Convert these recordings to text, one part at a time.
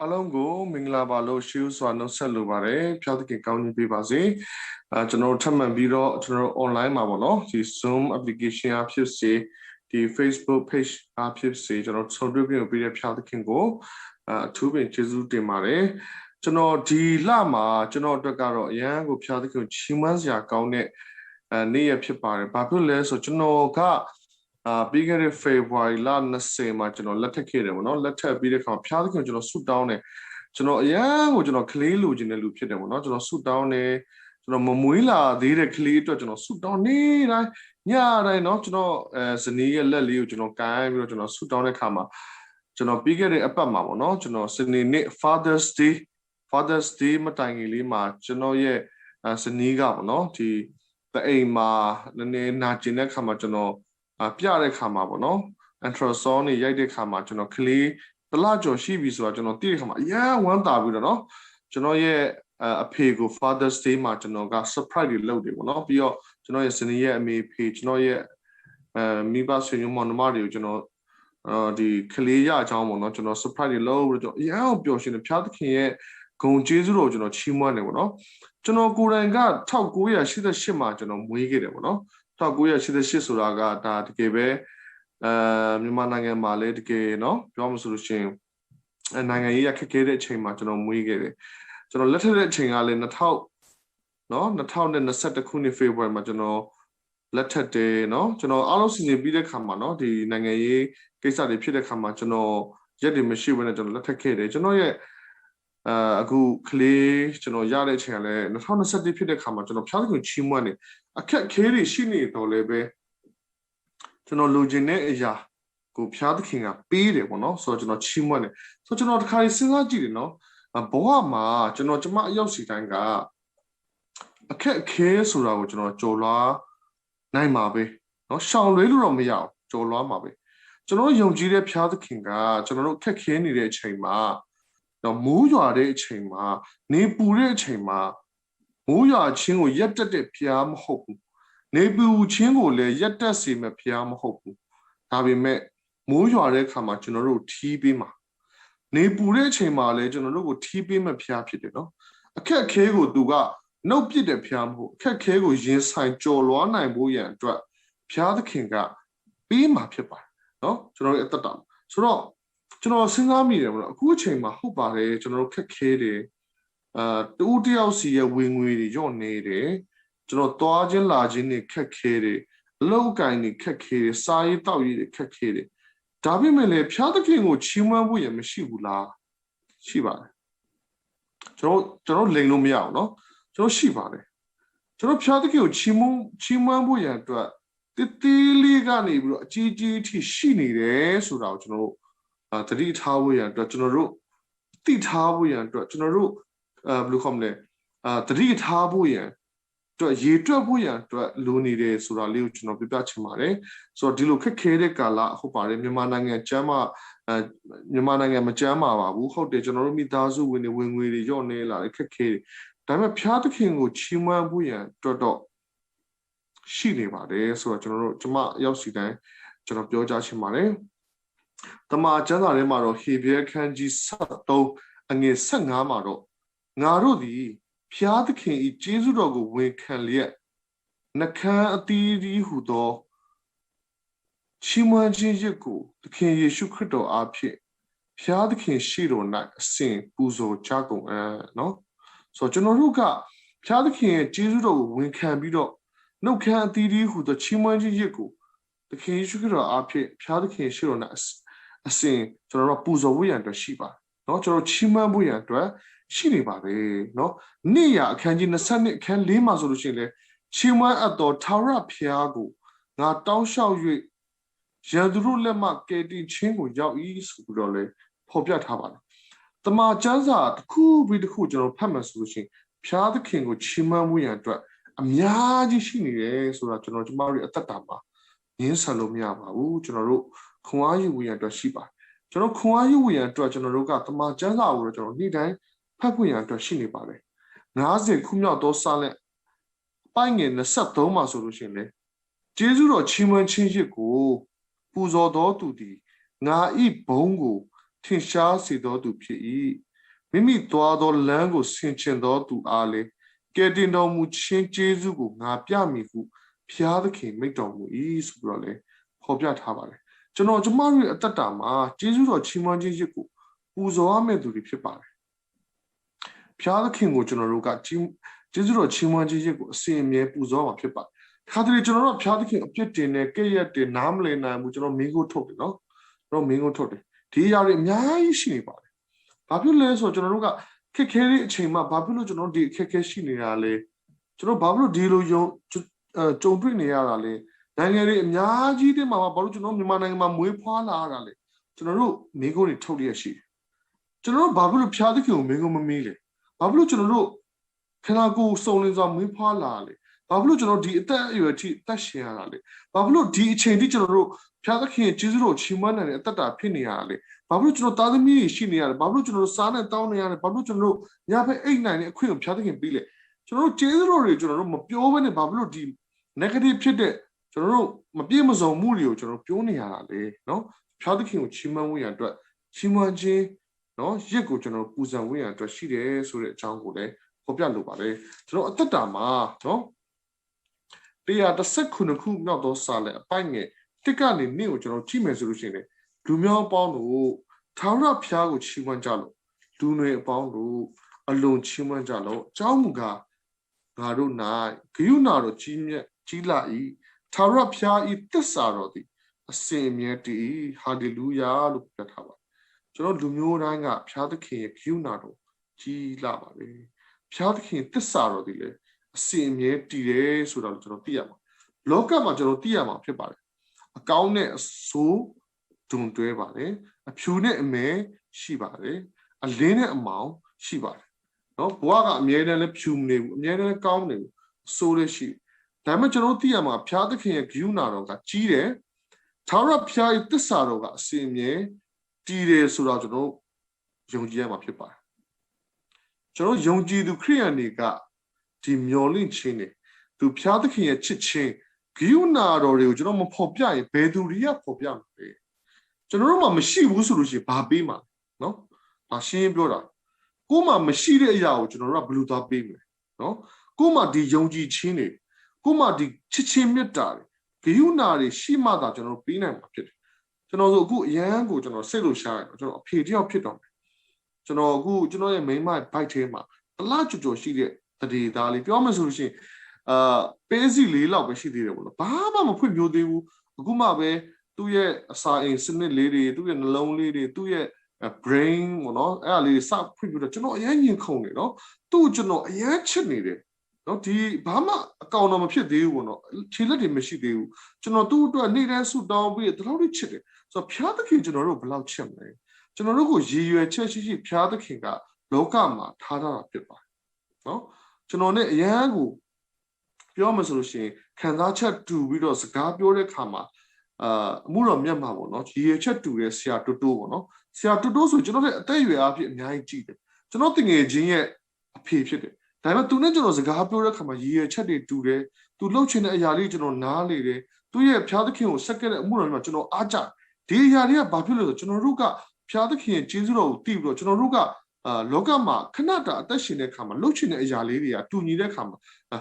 အားလုံးကိုမင်္ဂလာပါလို့ရှေးဥစွာနှုတ်ဆက်လိုပါတယ်ဖျားသခင်ကောင်းကြီးပေးပါစေကျွန်တော်ထပ်မံပြီးတော့ကျွန်တော် online မှာပေါ့နော်ဒီ Zoom application အဖြစ်စေဒီ Facebook page အဖြစ်စေကျွန်တော်ဆုံတွေ့ပြင်ပေးတဲ့ဖျားသခင်ကိုအထူးပင်ကျေးဇူးတင်ပါတယ်ကျွန်တော်ဒီလမှာကျွန်တော်အတွက်ကတော့အရန်ကိုဖျားသခင်ချီးမွမ်းစရာကောင်းတဲ့နေ့ရက်ဖြစ်ပါတယ်ဘာဖြစ်လဲဆိုကျွန်တော်ကပြီးခဲ့တဲ့ February လ20မှာကျွန်တော်လက်ထပ်ခဲ့တယ်ပေါ့နော်လက်ထပ်ပြီးတဲ့အခါဖျားသခင်ကျွန်တော်ဆုတောင်းတယ်ကျွန်တော်အရန်ကိုကျွန်တော်ကလေးလိုချင်တဲ့လူဖြစ်တယ်ပေါ့နော်ကျွန်တော်ဆုတောင်းတယ်ကျွန်တော်မမွေးလာသေးတဲ့ကလေးအတွက်ကျွန်တော်ဆုတောင်းနေတိုင်းညတိုင်းเนาะကျွန်တော်ဇနီးရဲ့လက်လေးကိုကျွန်တော်ကိုင်းပြီးတော့ကျွန်တော်ဆုတောင်းတဲ့အခါမှာကျွန်တော်ပြီးခဲ့တဲ့အပတ်မှာပေါ့နော်ကျွန်တော်စနေနေ့ Father's Day မတိုင်ခင်လေးမှာကျွန်တော်ရဲ့ဇနီးကပေါ့နော်ဒီအိမ်မှာနည်းနည်းနာကျင်တဲ့အခါမှာကျွန်တော်ပြတဲ့ခါမှာပေါ့နော် ultrasound နေရိုက်တဲ့ခါမှာကျွန်တော်ကလေးတလကျော်ရှိပြီဆိုတာကျွန်တော်သိတဲ့ခါမှာအရန်ဝမ်းသာပြီးတော့เนาะကျွန်တော်ရဲ့အဖေကို Father's Day မှာကျွန်တော်က surprise တွေလုပ်တယ်ပေါ့နော်ပြီးတော့ကျွန်တော်ရဲ့ဇနီးရဲ့အမေဖေကျွန်တော်ရဲ့မိဘဆွေမျိုးမောင်နှမတွေကိုကျွန်တော်ဒီကလေးရအကြောင်းပေါ့နော်ကျွန်တော် surprise တွေလုပ်ပြီးတော့အရန်ပျော်ရွှင်တယ်ဖျားသခင်ရဲ့ဂုဏ်ကျေးဇူးတော်ကျွန်တော်ချီးမွမ်းတယ်ပေါ့နော်ကျွန်တော်ကိုယ်တိုင်က1988မှာကျွန်တော်မွေးခဲ့တယ်ပေါ့နော်1988ဆိုတာကဒါတကယ်ပဲမြန်မာနိုင်ငံမှာလည်းတကယ်เนาะပြောမှဆိုလို့ရှိရင်နိုင်ငံရေးရခက်ခဲတဲ့အချိန်မှာကျွန်တော်မွေးခဲ့တယ်ကျွန်တော်လက်ထက်တဲ့အချိန်ကလည်း2000เนาะ2021ခုနှစ် February မှာကျွန်တော်လက်ထက်တယ်เนาะကျွန်တော်အားလုံးစီစဉ်ပြီးတဲ့ခါမှာเนาะဒီနိုင်ငံရေးကိစ္စတွေဖြစ်တဲ့ခါမှာကျွန်တော်ရက်တွေမရှိဘဲနဲ့ကျွန်တော်လက်ထက်ခဲ့တယ်ကျွန်တော်ရဲ့အခုကလေးကျွန်တော်ရတဲ့အချိန်ကလည်း2021ဖြစ်တဲ့ခါမှာကျွန်တော်ဖျားသခင်ချီးမွမ်းနေအခက်ခဲတွေရှိနေတော့လည်းပဲကျွန်တော်လိုချင်တဲ့အရာကိုဖျားသခင်ကပေးတယ်ပေါ့နော်ဆိုတော့ကျွန်တော်ချီးမွမ်းတယ်ဆိုတော့ကျွန်တော်တစ်ခါစဉ်းစားကြည့်တယ်နော်ဘဝမှာကျွန်တော်ကျမအရောက်စီတိုင်းကအခက်ခဲဆိုတာကိုကျွန်တော်ကြော်လွှားနိုင်မှာပဲနော်ရှောင်လွှဲလို့တော့မရအောင်ကြော်လွှားမှာပဲကျွန်တော်ယုံကြည်တဲ့ဖျားသခင်ကကျွန်တော်တို့အခက်ခဲနေတဲ့အချိန်မှာတော့မိုးရွာတဲ့အချိန်မှာနေပူတဲ့အချိန်မှာမိုးရွာခြင်းကိုရက်တက်တဲ့ဖျားမဟုတ်ဘူးနေပူခြင်းကိုလည်းရက်တက်စေမဲ့ဖျားမဟုတ်ဘူးဒါပေမဲ့မိုးရွာတဲ့အခါမှာကျွန်တော်တို့ထီးပေးမှာနေပူတဲ့အချိန်မှာလည်းကျွန်တော်တို့ကိုထီးပေးမဲ့ဖျားဖြစ်တယ်နော်အခက်ခဲကိုသူကနှုတ်ပစ်တဲ့ဖျားမဟုတ်အခက်ခဲကိုရင်ဆိုင်ကြော်လွှားနိုင်ဖို့ရန်အတွက်ဖျားသခင်ကပေးမှာဖြစ်ပါတယ်နော်ကျွန်တော်ရဲ့အသက်တာဆိုတော့ကျွန်တော်စဉ်းစားမိတယ်ပေါ့နော်အခုအချိန်မှာဟုတ်ပါတယ်ကျွန်တော်တို့ခက်ခဲတယ်တူတယောက်စီရဲ့ဝင်ငွေတွေညော့နေတယ်ကျွန်တော်သွားခြင်းလာခြင်းတွေခက်ခဲတယ်အလုပ်အကိုင်တွေခက်ခဲတယ်စားရေးတောက်ရေးတွေခက်ခဲတယ်ဒါပေမဲ့လည်းဖျားသခင်ကိုချီးမွမ်းဖို့ရမရှိဘူးလားရှိပါတယ်ကျွန်တော်လိန်လို့မရအောင်နော်ကျွန်တော်ရှိပါတယ်ကျွန်တော်ဖျားသခင်ကိုချီးမွမ်းဖို့ရန်အတွက်တေးလေးကနေပြီးတော့အကြီးကြီးထိရှိနေတယ်ဆိုတာကိုကျွန်တော်တို့သတိထားဖို့ရန်အတွက်ကျွန်တော်တို့သိထားဖို့ရန်အတွက်ကျွန်တော်တို့ဘယ်လိုခေါ်မလဲသတိထားဖို့ရန်အတွက်ရေတွက်ဖို့ရန်အတွက်လိုနေတယ်ဆိုတာလေးကိုကျွန်တော်ပြပြချင်ပါတယ်ဆိုတော့ဒီလိုခက်ခဲတဲ့ကာလဟုတ်ပါတယ်မြန်မာနိုင်ငံကျမ်းမြန်မာနိုင်ငံမကျမ်းပါဘူးဟုတ်တယ်ကျွန်တော်တို့မိသားစုဝင်ငွေတွေညော့နေလာတယ်ခက်ခဲတယ်ဒါပေမဲ့ဖျားသခင်ကိုချီးမွမ်းဖို့ရန်အတွက်တော့ရှိနေပါတယ်ဆိုတော့ကျမရောက်စီတိုင်းကျွန်တော်ပြောကြားချင်ပါတယ်တမန်ကျမ်းစာထဲမှာတော့ဟေဗြဲခန်းကြီး73အငယ်15မှာတော့ငါတို့သည်ဖျားသခင်၏ကျေးဇူးတော်ကိုဝန်ခံလျက်နှကမ်းအသီးဒီဟုသောချီးမွမ်းခြင်းရစ်ကိုသခင်ယေရှုခရစ်တော်အားဖြင့်ဖျားသခင်ရှိတော်၌အစဉ်ပူဇော်ကြကုန်အံ့နော်ဆိုတော့ကျွန်တော်တို့ကဖျားသခင်ရဲ့ကျေးဇူးတော်ကိုဝန်ခံပြီးတော့နှုတ်ခမ်းအသီးဒီဟုသောချီးမွမ်းခြင်းရစ်ကိုသခင်ယေရှုခရစ်တော်အားဖြင့်ဖျားသခင်ရှိတော်၌အစဉ်ကျွန်တော်တို့ပူဇော်ဖို့ရန်အတွက်ရှိပါတယ်เนาะကျွန်တော်ချီးမွမ်းဖို့ရန်အတွက်ရှိနေပါတယ်เนาะနေ့ရအခန်းကြီး22အခန်း4မှာဆိုလို့ရှိရင်လေချီးမွမ်းအပ်သောထာဝရဘုရားကိုငါတောင်းလျှောက်၍ရန်သူတို့လက်မှကယ်တင်ခြင်းကိုရောက်၏ဆိုပြီးတော့လေဖော်ပြထားပါတယ်တမန်ကျမ်းစာတစ်ခုပြီးတစ်ခုကျွန်တော်ဖတ်မှဆိုလို့ရှိရင်ဘုရားသခင်ကိုချီးမွမ်းဖို့ရန်အတွက်အများကြီးရှိနေတယ်ဆိုတာကျမတို့ရဲ့အသက်တာမှာငင်းဆန်လို့မရပါဘူးကျွန်တော်တို့ခွန်အားယူဖို့ရန်အတွက်ရှိပါတယ်ကျွန်တော်ခွန်အားယူဖို့ရန်အတွက်ကျွန်တော်တို့ကတမန်ကျမ်းစာကိုတော့ကျွန်တော်နေ့တိုင်းဖတ်ဖို့ရန်အတွက်ရှိနေပါတယ်90ခုမြောက်သောစာလက်ပိုင်းငယ်23မှာဆိုလို့ရှိရင်လေကျေးဇူးတော်ချီးမွမ်းခြင်းရစ်ကိုပူဇော်တော်သူသည်ငါဤဘုန်းကိုထင်ရှားစေတော်သူဖြစ်၏ မိမိသွားသောလမ်းကိုဆင်ခြင်သောသူအားလည်းကယ်တင်တော်မူခြင်းကျေးဇူးကိုငါပြမည်ဟုဘုရားသခင်မိန့်တော်မူ၏ဆိုပြီးတော့လည်းဖော်ပြထားပါတယ်ကျွန်တော်ကျမတို့ရဲ့အသက်တာမှာကျေးဇူးတော်ချီးမွမ်းခြင်းရစ်ကိုပူဇော်ရမယ့်သူတွေဖြစ်ပါတယ်ဘုရားသခင်ကိုကျွန်တော်တို့ကကျေးဇူးတော်ချီးမွမ်းခြင်းရစ်ကိုအစဉ်အမြဲပူဇော်မှာဖြစ်ပါတယ်ခါတလေကျွန်တော်တို့ဘုရားသခင်အပြစ်တင်တဲ့ကဲ့ရဲ့တင်နားမလည်နိုင်ဘူးကျွန်တော်မင်းကိုထုတ်တယ်နော်ကျွန်တော်မင်းကိုထုတ်တယ်ဒီအရာတွေအများကြီးရှိနေပါတယ်ဘာဖြစ်လဲဆိုတော့ကျွန်တော်တို့ကခက်ခဲတဲ့အချိန်မှာဘာဖြစ်လို့ကျွန်တော်ဒီအခက်ခဲရှိနေတာလဲကျွန်တော်ဘာဖြစ်လို့ဒီလိုကြုံတွေ့နေရတာလဲနိုင်ငံတွေအများကြီးတင်မှာဘာလို့ကျွန်တော်မြန်မာနိုင်ငံမှာမွေးဖွားလာရတာလဲကျွန်တော်တို့မင်းကိုတွေထုတ်ရရှိတယ်ကျွန်တော်တို့ဘာဖြစ်လို့ဖျားသခင်ကိုမင်းကိုမမေးလဲဘာဖြစ်လို့ကျွန်တော်တို့ခန္ဓာကိုယ်စုံလင်စွာမွေးဖွားလာလဲဘာဖြစ်လို့ကျွန်တော်ဒီအသက်အရွယ်ထိအသက်ရှင်ရတာလဲဘာဖြစ်လို့ဒီအချိန်ထိကျွန်တော်တို့ဖျားသခင်ရဲ့ကျေးဇူးတော်ချီးမွမ်းနိုင်တဲ့အသက်တာဖြစ်နေရတာလဲဘာဖြစ်လို့ကျွန်တော်သားသမီးတွေရှိနေရတယ်ဘာဖြစ်လို့ကျွန်တော်တို့စားနဲ့တောင်းနေရတယ်ဘာဖြစ်လို့ကျွန်တော်တို့ညဘက်အိတ်နိုင်တဲ့အခွင့်ကိုဖျားသခင်ပေးလဲကျွန်တော်တို့ကျေးဇူးတော်တွေကျွန်တော်တို့မပြောဘဲနဲ့ဘာဖြစ်လို့ဒီ negative ဖြစ်တဲ့ကျွန်တော်တို့မပြည့်မစုံမှုတွေကိုကျွန်တော်ပြောနေရတာလေနော်ဖျားသခင်ကိုချီးမွမ်းဝေးရန်အတွက်ချီးမွမ်းခြင်းနော်ရစ်ကိုကျွန်တော်ပူဇော်ဝေးရန်အတွက်ရှိတယ်ဆိုတဲ့အကြောင်းကိုလည်းဖော်ပြလိုပါတယ်ကျွန်တော်အသက်တာမှာနော်119ခုမြောက်သောစာလံအပိုင်းငယ်တစ်ကနေနေ့ကိုကျွန်တော်ကြည့်မယ်ဆိုလို့ရှိရင်လူမျိုးအပေါင်းတို့ထာဝရဘုရားကိုချီးမွမ်းကြလို့လူတွေအပေါင်းတို့အလွန်ချီးမွမ်းကြလို့အကြောင်းမူကားငါတို့၌ဂရုဏာတော်ကြီးမြတ်ကြီးလာ၏ထာဝရဘုရား၏သစ္စာတော်သည်အစဉ်အမြဲတည်ဟာလေလုယာလို့ပြောထားပါတယ်ကျွန်တော်လူမျိုးတိုင်းကဘုရားသခင်ရဲ့ဂရုဏာတော်ကြီးလာပါပဲဘုရားသခင်သစ္စာတော်သည်လည်းအစဉ်အမြဲတည်တယ်ဆိုတော့ကျွန်တော်သိရမှာလောကမှာကျွန်တော်သိရမှာဖြစ်ပါတယ်အကောင်းနဲ့အဆိုးဒုံတွဲပါတယ်အဖြူနဲ့အမဲရှိပါတယ်အလင်းနဲ့အမောင်ရှိပါတယ်နော်ဘဝကအမြဲတမ်းလည်းဖြူမနေဘူးအမြဲတမ်းကောင်းနေဘူးအဆိုးလည်းရှိဒါပေမဲ့ကျွန်တော်သိရမှာဘုရားသခင်ရဲ့ဂရုဏာတော်ကကြီးတယ်ထာဝရဘုရားရဲ့သစ္စာတော်ကအစဉ်အမြဲတည်တယ်ဆိုတော့ကျွန်တော်ယုံကြည်ရမှာဖြစ်ပါတယ်ကျွန်တော်ယုံကြည်သူခရိယန်တွေကဒီမျော်လင့်ခြင်းတွေသူဘုရားသခင်ရဲ့ချစ်ခြင်းဂရုဏာတော်တွေကိုကျွန်တော်မဖော်ပြရင်ဘယ်သူတွေကဖော်ပြမှာလဲကျွန်တော်တို့မှမရှိဘူးဆိုလို့ရှိရင်ဘာပေးမှာနော်ဒါရှင်းပြောတာကိုယ်မှမရှိတဲ့အရာကိုကျွန်တော်တို့ကဘယ်လိုသွားပေးမလဲနော်ကိုယ်မှဒီယုံကြည်ခြင်းတွေကိုယ်မှဒီချစ်ချင်းမေတ္တာတွေဂရုဏာတွေရှိမှသာကျွန်တော်တို့ပေးနိုင်မှာဖြစ်တယ်ကျွန်တော်ဆိုအခုအရန်ကိုကျွန်တော်စိတ်လို့ရှားရတယ်ကျွန်တော်အဖေတယောက်ဖြစ်တော့မယ်ကျွန်တော်အခုကျွန်တော်ရဲ့မိန်းမဘိုက်ထဲမှာတလားကြွရှိတဲ့တရေသားလေးပြောမှဆိုလို့ရှိရင်ပေးစီလေးလောက်ပဲရှိသေးတယ်ပေါ့နော်ဘာမှမဖွင့်ပြသေးဘူးအခုမှပဲသူ့ရဲ့အစာအိမ်စနစ်လေးတွေသူ့ရဲ့နှလုံးလေးတွေသူ့ရဲ့ brain ပေါ့နော်အဲ့ဒါလေးစဖွင့်ပြတော့ကျွန်တော်အရင်ညင်ခုန်နေနော်သူ့ကျွန်တော်အရင်ချစ်နေတယ်နော်ဒီဘာမှအကောင်တော့မဖြစ်သေးဘူးပေါ့နော်ခြေလက်တွေမရှိသေးဘူးကျွန်တော်သူ့အတွက်နေ့တိုင်းဆူတောင်းပြီးတလောက်လေးချစ်တယ်ဆိုတော့ဖျားသခင်ကျွန်တော်တို့ဘယ်လောက်ချစ်မလဲကျွန်တော်တို့ကိုရည်ရွယ်ချက်ရှိဖျားသခင်ကလောကမှာထားတာဖြစ်ပါတယ်နော်ကျွန်တော်နဲ့အရန်ကိုပြောမှဆိုလို့ရှိရင်ခံစားချက်တူပြီးတော့စကားပြောတဲ့ခါမှာအမှုတော်မြတ်မှာပေါ့နော်ရည်ရွယ်ချက်တူတဲ့ဆရာတူတူပေါ့နော်ဆရာတူတူဆိုကျွန်တော်ရဲ့အသက်အရွယ်အဖြစ်အများကြီးကြည့်တယ်ကျွန်တော်တင်ငယ်ချင်းရဲ့အဖေဖြစ်တယ်ဒါပေမဲ့သူနဲ့ကျွန်တော်စကားပြောတဲ့ခါမှာရည်ရွယ်ချက်တွေတူတယ်သူလှုပ်ချင်တဲ့အရာလေးကျွန်တော်နားလေတယ်သူရဲ့ဖျားသခင်ကိုဆက်ခဲ့တဲ့အမှုတော်မှာကျွန်တော်အားကြဒီအရာတွေကဘာဖြစ်လို့လဲဆိုကျွန်တော်တို့ကဖျားသခင်ရဲ့ကျေးဇူးတော်ကိုသိပြီးတော့ကျွန်တော်တို့ကလောကမှာခဏတာအသက်ရှင်တဲ့ခါမှာလှုပ်ချင်တဲ့အရာလေးတွေကတူညီတဲ့ခါမှာ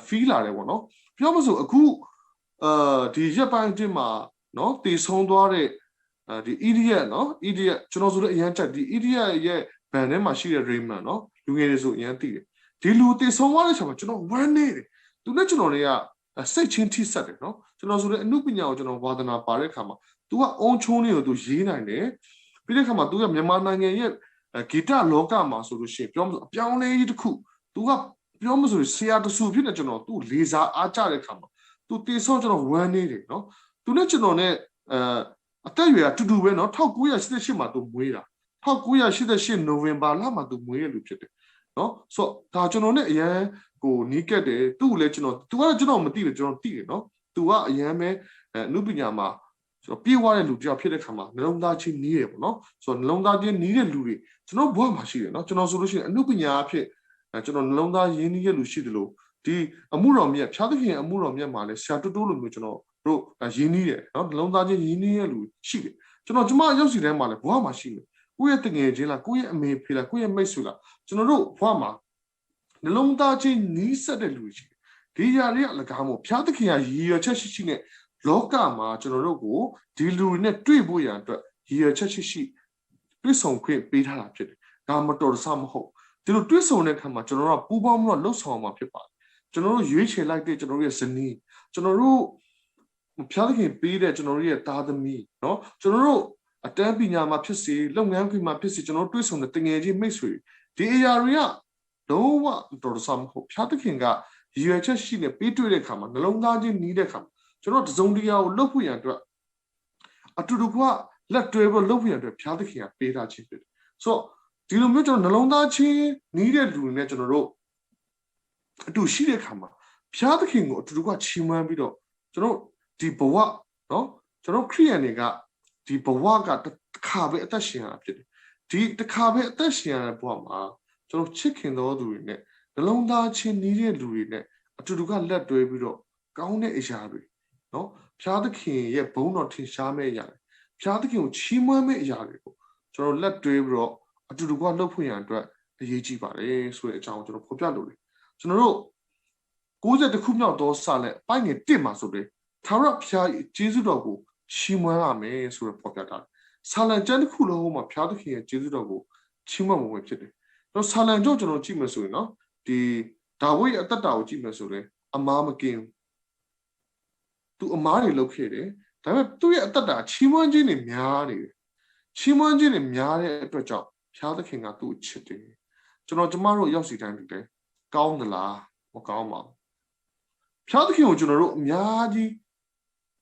feel လာတယ်ပေါ့နော်ပြောမစို့အခုဒီရက်ပိုင်းအတွင်းမှာနော်တည်ဆုံးသွားတဲ့ဒီ idiot နော် idiot ကျွန်တော်ဆိုလည်းအရန်ချက်ဒီ idiot ရဲ့ band ထဲမှာရှိတဲ့ Raymond နော်လူငယ်တွေဆိုအရန်သိတယ်ဒီလူတည်ဆုံးသွားတဲ့ချိန်မှာကျွန်တော်ဝမ်းနေတယ်သူနဲ့ကျွန်တော်တွေကစိတ်ချင်းထိဆက်တယ်နော်ကျွန်တော်ဆိုလည်းအမှုပညာကိုကျွန်တော်ဝါသနာပါတဲ့ခါမှာ तू ကအုံချုံးလေးကို तू ရေးနိုင်တယ်ပြီးတဲ့ခါမှာ तू ကမြန်မာနိုင်ငံရဲ့ဂီတလောကမှာဆိုလို့ရှိရင်ပြောမလို့အပြောင်းလဲကြီးတစ်ခု तू ကပြောမလို့ဆရာတဆူဖြစ်နေကျွန်တော် तू လေးစားအားကြတဲ့ခါမှာ तू တည်ဆုံးကျွန်တော်ဝမ်းနေတယ်နော် तू နဲ့ကျွန်တော်နဲ့အသက်အရွယ်အတူတူပဲနော်1988မှာ तू မွေးတာ1988နိုဝင်ဘာလမှာ तू မွေးရလူဖြစ်တယ်နော်ဆိုတော့ဒါကျွန်တော်နဲ့အရန်ကိုနီးကက်တယ်သူ့ကိုလည်းကျွန်တော် तू ကကျွန်တော်မသိတယ်ကျွန်တော်သိတယ်နော် तू ကအရန်ပဲအနုပညာမှာဆိုတော့ပြေးသွားတဲ့လူတယောက်ဖြစ်တဲ့ခါမှာနှလုံးသားချင်းနီးတယ်ပေါ့နော်ဆိုတော့နှလုံးသားချင်းနီးတဲ့လူတွေကျွန်တော်ဘဝမှာရှိတယ်နော်ကျွန်တော်ဆိုလို့ရှိရင်အနုပညာအဖြစ်ကျွန်တော်နှလုံးသားရင်းနှီးတဲ့လူရှိတယ်လို့ဒီအမှုတော်မြတ်ဖျားသခင်အမှုတော်မြတ်မှာလဲဆရာတူတူလိုမျိုးကျွန်တော်တို့ရင်းနှီးတယ်နော်နှလုံးသားချင်းရင်းနှီးတဲ့လူရှိတယ်ကျွန်တော်ကျမရောက်စီထဲမှာလဲဘဝမှာရှိတယ် ကိုယ့်ရဲ့တငယ်ချင်းလားကိုယ့်ရဲ့အမေဖေလားကိုယ့်ရဲ့မိတ်ဆွေလားကျွန်တော်တို့ဘဝမှာနှလုံးသားချင်းနီးစပ်တဲ့လူတွေဒီຢာတွေက၎င်းမို့ဖျားသခင်ကရည်ရွယ်ချက်ရှိနဲ့လောကမှာကျွန်တော်တို့ကိုဒီလူတွေနဲ့တွေ့ဖို့ရန်အတွက်ရည်ရွယ်ချက်ရှိတွေ့ဆုံခွင့်ပေးထားတာဖြစ်တယ်ဒါမတော်တဆမဟုတ်ဒီလိုတွေ့ဆုံတဲ့အခါမှာကျွန်တော်တို့ကပူးပေါင်းမှုလှုပ်ဆောင်မှာဖြစ်ပါတယ်ကျွန်တော်တို့ရွေးချယ်လိုက်တဲ့ကျွန်တော်တို့ရဲ့ဇနီးကျွန်တော်တို့ဖျားသခင်ပေးတဲ့ကျွန်တော်တို့ရဲ့သားသမီးเนาะကျွန်တော်တို့အတန်းပညာမှာဖြစ်စေလုပ်ငန်းခွင်မှာဖြစ်စေကျွန်တော်တို့တွေ့ဆုံတဲ့တငယ်ချင်းမိတ်ဆွေဒီအရာတွေကလုံးဝတော်တဆမဟုတ်ဖျားသခင်ကရည်ရွယ်ချက်ရှိနေပေးတွေ့တဲ့အခါမှာနှလုံးသားချင်းနီးတဲ့အခါမှာကျွန်တော်တစုံတရာကိုလှုပ်ဖို့ရန်အတွက်အတူတူကလက်တွဲဖို့လှုပ်ဖို့ရန်အတွက်ဖျားသခင်ကပေးထားခြင်းဖြစ်တယ်ဆိုတော့ဒီလိုမျိုးကျွန်တော်နှလုံးသားချင်းနီးတဲ့လူတွေနဲ့ကျွန်တော်တို့အတူရှိတဲ့အခါမှာဖျားသခင်ကိုအတူတူကချီးမွမ်းပြီးတော့ကျွန်တော်ဒီဘဝเนาะကျွန်တော်ခရိယန်တွေကဒီဘဝကတစ်ခါပဲအသက်ရှင်ရတာဖြစ်တယ်ဒီတစ်ခါပဲအသက်ရှင်ရတဲ့ဘဝမှာကျွန်တော်ချစ်ခင်တော်သူတွေနဲ့နှလုံးသားချင်းနီးတဲ့လူတွေနဲ့အတူတူကလက်တွဲပြီးတော့ကောင်းတဲ့အရာတွေเนาะဖျားသခင်ရဲ့ဘုန်းတော်ထင်ရှားမဲ့အရာတွေဖျားသခင်ကိုချီးမွမ်းမဲ့အရာတွေကိုကျွန်တော်လက်တွဲပြီးတော့အတူတူကလှုပ်ဖို့ရန်အတွက်အရေးကြီးပါတယ်ဆိုတဲ့အကြောင်းကိုကျွန်တော်ဖော်ပြလို့လေကျွန်တော်တို့60ခုမြောက်သောစာလက်ပိုင်းငယ်1မှာဆိုတဲ့ထာဝရဘုရားရဲ့ကျေးဇူးတော်ကိုချီးမွမ်းရမယ်ဆိုတဲ့ဖော်ပြထားတယ်စာလံကျမ်းတစ်ခုလုံးမှာဘုရားသခင်ရဲ့ကျေးဇူးတော်ကိုချီးမွမ်းဖို့ဖြစ်တယ်တော့စာလံကြောင့်ကျွန်တော်ကြည့်မယ်ဆိုရင်เนาะဒီဒါဝိဒ်ရဲ့အသက်တာကိုကြည့်မယ်ဆိုရင်အမားမကင်းသူအမားတွေလုပ်ခဲ့တယ်ဒါပေမဲ့သူ့ရဲ့အသက်တာချီးမွမ်းခြင်းတွေများနေတယ်ချီးမွမ်းခြင်းတွေများတဲ့အတွက်ကြောင့်ဘုရားသခင်ကသူ့ကိုချစ်တယ်ကျွန်တော်ကျမတို့ရောက်စီတိုင်းတူတယ်ကောင်းသလားမကောင်းပါဘူးဘုရားသခင်ကိုကျွန်တော်တို့အများကြီး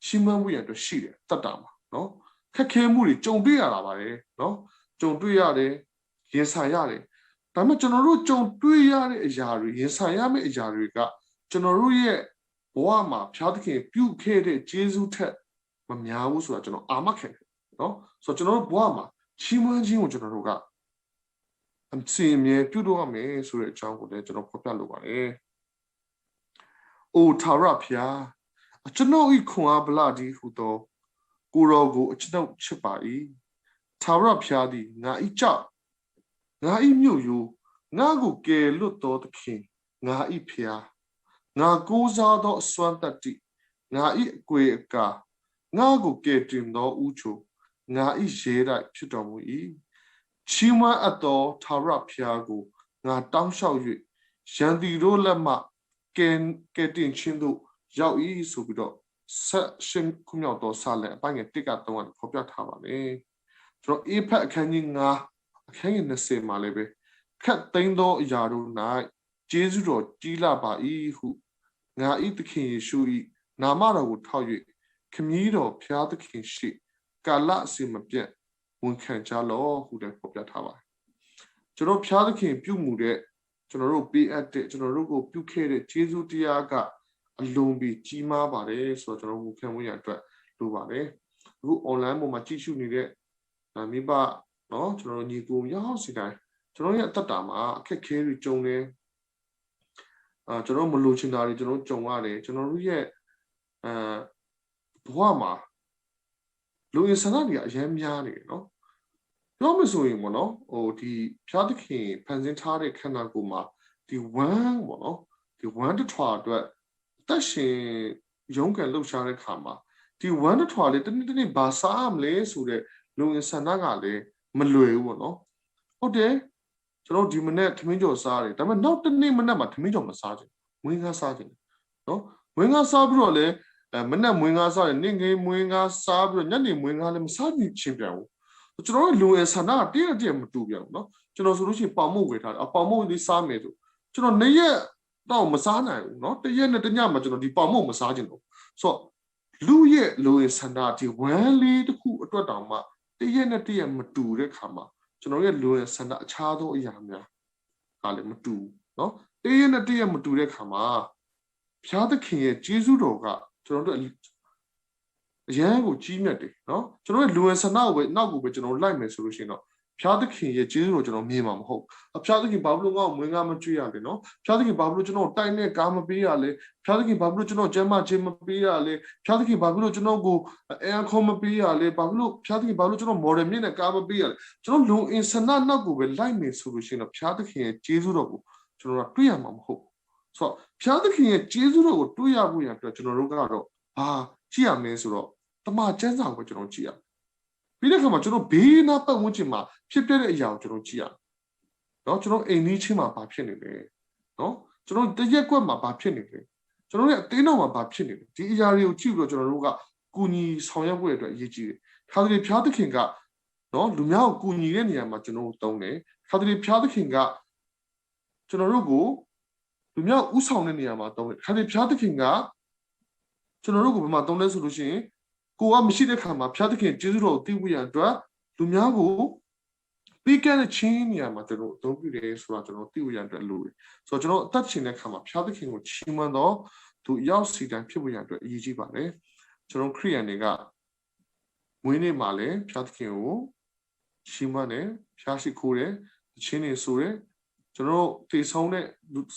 ချီးမွမ်းမှုရအတွက်ရှိတယ်တတ်တာမှာเนาะခက်ခဲမှုတွေကြုံတွေ့ရတာပါတယ်เนาะကြုံတွေ့ရတယ်ရင်ဆိုင်ရတယ်ဒါပေမဲ့ကျွန်တော်တို့ကြုံတွေ့ရတဲ့အရာတွေရင်ဆိုင်ရမယ့်အရာတွေကကျွန်တော်တို့ရဲ့ဘဝမှာဘုရားသခင်ပြုခဲ့တဲ့ကျေးဇူးထက်မများဘူးဆိုတာကျွန်တော်အာမခံတယ်เนาะဆိုတော့ကျွန်တော်တို့ဘဝမှာချီးမွမ်းခြင်းကိုကျွန်တော်တို့ကအစီအမြဲပြုလုပ်ရမယ်ဆိုတဲ့အကြောင်းကိုလည်းကျွန်တော်ဖော်ပြလိုပါတယ်။အိုထာဝရဘုရားကျွန်တော်ဤခွန်အားဗလာဒီဟူသောကိုရောကိုကျွန်တော်ချစ်ပါ၏ထာဝရဘုရားသည်ငါဤကြောက်ငါဤမြို့ယိုငါကိုကယ်လွတ်တော်သခင်ငါဤဘုရားငါကိုးစားသောအစွမ်းတတ္တိငါဤအကွေအကာငါကိုကယ်တင်သောဥချိုငါဤရေတိုက်ဖြစ်တော်မူ၏ချီးမွမ်းအပ်သောထာဝရဘုရားကိုငါတောင်းလျှောက်၍ရန်သူတို့လက်မှကယ်တင်ခြင်းသို့ရောက်၏ဆိုပြီးတော့ဆက်ရှင်ခုမြောက်သောစာလံအပိုင်းငယ်1က3ကဖော်ပြထားပါမယ်ကျွန်တော်အေဖက်အခန်းကြီး9အခန်းကြီး20မှာလည်းပဲခတ်သိမ်းသောအရာတို့၌ကျေးဇူးတော်ကြီးလာပါ၏ဟုငါဤသခင်ယေရှု၏နာမတော်ကိုထောက်၍ခမည်းတော်ဘုရားသခင်ရှိကာလအစဉ်မပြတ်ဝန်ခံကြလောဟုလည်းဖော်ပြထားပါတယ်ကျွန်တော်ဘုရားသခင်ပြုမှုတဲ့ကျွန်တော်တို့ပေးအပ်တဲ့ကျွန်တော်တို့ကိုပြုခဲ့တဲ့ကျေးဇူးတရားကအလုံးပြီးကြီးမားပါတယ်ဆိုတော့ကျွန်တော်ဝန်ခံမှုရအတွက်လိုပါတယ်အခု online ပေါ်မှာကြည့်ရှုနေတဲ့မိဘเนาะကျွန်တော်ညီကိုရောက်စီတိုင်းကျွန်တော်ရဲ့အသက်တာမှာအခက်ခဲတွေကြုံတယ်ကျွန်တော်မလိုချင်တာတွေကျွန်တော်ကြုံရတယ်ကျွန်တော်တို့ရဲ့ဘဝမှာလူရင်းဆန္ဒတွေအများများနေတယ်เนาะပြောမဆိုရင်ပေါ့နော်ဟိုဒီဖျားသခင်ဖန်ဆင်းထားတဲ့ခန္ဓာကိုယ်မှာဒီဝမ်းပေါ့နော်ဒီဝမ်းတစ်ထွာအတွက်အသက်ရှင်ရုန်းကန်လှုပ်ရှားတဲ့ခါမှာဒီဝမ်းတစ်ထွာလေးတနေ့ဘာစားမလဲဆိုတဲ့လူငယ်ဆန္ဒကလည်းမလွယ်ဘူးပေါ့နော်ဟုတ်တယ်ကျွန်တော်ဒီမနေ့ထမင်းကြော်စားတယ်ဒါပေမဲ့နောက်တစ်နေ့မနေ့မှာထမင်းကြော်မစားချင်မွေးငါစားချင်နော်မွေးငါစားပြီးတော့လည်းမနေ့မွေးငါစားတယ်နေ့ငယ်မွေးငါစားပြီးတော့ညနေမွေးငါလည်းမစားချင်ပြန်ဘူးကျွန်တော်လူငယ်ဆန္ဒတည့်မတူပြန်ဘူးเนาะကျွန်တော်ဆိုလို့ရှိရင်ပေါင်မုတ်ဝယ်ထားတယ်ပေါင်မုတ်လေးစားမယ်ဆိုကျွန်တော်နေ့ရက်တော့မစားနိုင်ဘူးเนาะတရက်နဲ့တညမှာကျွန်တော်ဒီပေါင်မုတ်မစားချင်တော့ဆိုတော့လူရဲ့လူငယ်ဆန္ဒဒီဝမ်းလေးတစ်ခုအတွက်တောင်မှတရက်နဲ့တရက်မတူတဲ့ခါမှာကျွန်တော်ရဲ့လူငယ်ဆန္ဒအခြားသောအရာများကလည်းမတူเนาะတရက်နဲ့တရက်မတူတဲ့ခါမှာဘုရားသခင်ရဲ့ကျေးဇူးတော်ကကျွန်တော်တို့အရန်ကိုကြီးမြတ်တယ်เนาะကျွန်တော်ရဲ့လူဝင်ဆန္ဒကိုပဲနောက်ကိုပဲကျွန်တော်လိုက်မယ်ဆိုလို့ရှိရင်တော့ ဖျားသခင်ရဲ့ကျေးဇူးကိုကျွန်တော်မြင်မှာမဟုတ်ဖျားသခင်ဘာလို့ငါ့ကိုမွေးငါမကြွရလဲနော်ဖျားသခင်ဘာလို့ကျွန်တော်တိုင်နဲ့ကားမပေးရလဲဖျားသခင်ဘာလို့ကျွန်တော်ကျမ်းမာခြင်းမပေးရလဲဖျားသခင်ဘာလို့ကျွန်တော်ကိုအဲအခေါ်မပေးရလဲဘာလို့ဖျားသခင်ဘာလို့ကျွန်တော်မော်ဒယ်မြင့်နဲ့ကားမပေးရလဲကျွန်တော်လုံအင်ဆနာနောက်ကိုပဲလိုက်နေဆိုလို့ရှိရင်တော့ဖျားသခင်ရဲ့ကျေးဇူးတော်ကိုကျွန်တော်တွေ့ရမှာမဟုတ်ဆိုတော့ဖျားသခင်ရဲ့ကျေးဇူးတော်ကိုတွေ့ရဖို့ရအတွက်ကျွန်တော်တို့ကတော့ဘာကြည့်ရမလဲဆိုတော့တမန်ကျမ်းစာကိုကျွန်တော်ကြည့်ရပြီးတဲ့အခါမှာကျွန်တော်ဘေးနားပတ်ဝန်းကျင်မှာဖြစ်ပျက်တဲ့အရာကိုကျွန်တော်ကြည့်ရနော်ကျွန်တော်အိမ်ကြီးချင်းမှာဘာဖြစ်နေလဲနော်ကျွန်တော်တရက်ကွက်မှာဘာဖြစ်နေလဲကျွန်တော်ရဲ့အတင်းတော်မှာဘာဖြစ်နေလဲဒီအရာတွေကိုကြည့်ပြီးတော့ကျွန်တော်တို့ကကူညီဆောင်ရွက်ဖို့အတွက်အရေးကြီးတယ်ခါတည်းဖျားသခင်ကနော်လူများကိုကူညီတဲ့နေရာမှာကျွန်တော်တို့တုံးတယ်ခါတည်းဖျားသခင်ကကျွန်တော်တို့ကိုလူများဥဆောင်တဲ့နေရာမှာတုံးတယ်ခါတည်းဖျားသခင်ကကျွန်တော်တို့ကိုဘယ်မှာတုံးလဲဆိုလို့ရှိရင်ကိုကမရှိတဲ့ခါမှာဖျားသခင်ကျေးဇူးတော်ကိုသိဖို့ရန်အတွက်လူများကိုပြီးခဲ့တဲ့ချင်းနေရာမှာကျွန်တော်အသုံးပြုတယ်ဆိုတာကျွန်တော်သိဖို့ရန်အတွက်လိုတယ်ဆိုတော့ကျွန်တော်အသက်ရှင်တဲ့ခါမှာဖျားသခင်ကိုချီးမွမ်းတော့သူရောက်စီတိုင်းဖြစ်ဖို့ရန်အတွက်အရေးကြီးပါတယ်ကျွန်တော်ခရိယန်တွေကမွေးနေ့မှာလည်းဖျားသခင်ကိုချီးမွမ်းတယ်ဖျားရှိခိုးတယ်ချင်းနေဆိုတယ်ကျွန်တော်တည်ဆောင်တဲ့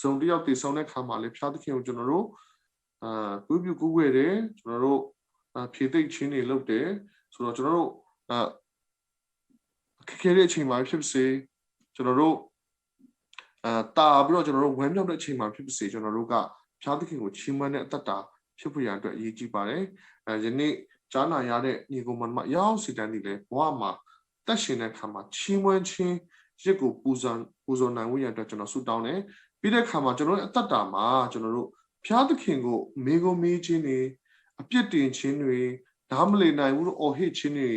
ဇုံတယောက်တည်ဆောင်တဲ့ခါမှာလည်းဖျားသခင်ကိုကျွန်တော်တို့ကိုပြုကိုးကွယ်တယ်ကျွန်တော်တို့ဖြည့်သိမ့်ချင်းတွေလုပ်တယ်ဆိုတော့ကျွန်တော်တို့ခက်ခဲတဲ့အချိန်မှာဖြစ်စေကျွန်တော်တို့တာပြီးတော့ကျွန်တော်တို့ဝမ်းမြောက်တဲ့အချိန်မှာဖြစ်စေကျွန်တော်တို့ကဖျားသခင်ကိုချီးမွမ်းတဲ့အတ္တတာဖြစ်ဖို့ရန်အတွက်အရေးကြီးပါတယ်ယနေ့ကြားနာရတဲ့ညီကောင်မရောက်စီတန်းဒီလေဘဝမှာတက်ရှင်တဲ့ခါမှာချီးမွမ်းခြင်းရစ်ကိုပူဇော်နိုင်ဖို့ရန်အတွက်ကျွန်တော်ဆုတောင်းတယ်ပြီးတဲ့ခါမှာကျွန်တော်ရဲ့အတ္တတာမှာကျွန်တော်တို့ဖျားသခင်ကိုမေကိုမေးခြင်းတွေအပြစ်တင်ခြင်းတွေနားမလည်နိုင်ဘူးလို့အော်ဟစ်ခြင်းတွေ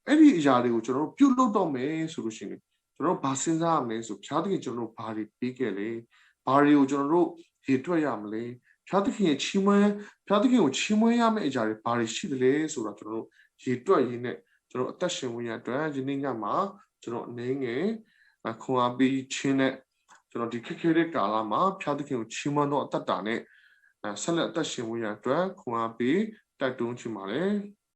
အဲ့ဒီအရာတွေကိုကျွန်တော်တို့ပြုလုပ်တော့မယ်ဆိုလို့ရှိရင်ကျွန်တော်တို့ဘာစဉ်းစားရမလဲဆိုဖျားသခင်ကျွန်တော်တို့ဘာတွေပြီးခဲ့လဲဘာတွေကိုကျွန်တော်တို့ရေတွက်ရမလဲဖျားသခင်ရဲ့ချီးမွမ်းဖျားသခင်ကိုချီးမွမ်းရမယ့်အရာတွေဘာတွေရှိသလဲဆိုတာကျွန်တော်တို့ရေတွက်ရင်းနဲ့ကျွန်တော်အသက်ရှင်ဝင်ရအတွက်ယနေ့ညမှာကျွန်တော်အနေငယ်ခွန်အားပေးခြင်းနဲ့ကျွန်တော်ဒီခက်ခဲတဲ့ကာလမှာဖျားသခင်ကိုချီးမွမ်းတော့အသက်တာနဲ့ဆက်လက်အသက်ရှင်ဝင်ရအတွက်ခွန်အားပေးတိုက်တွန်းချင်ပါတယ်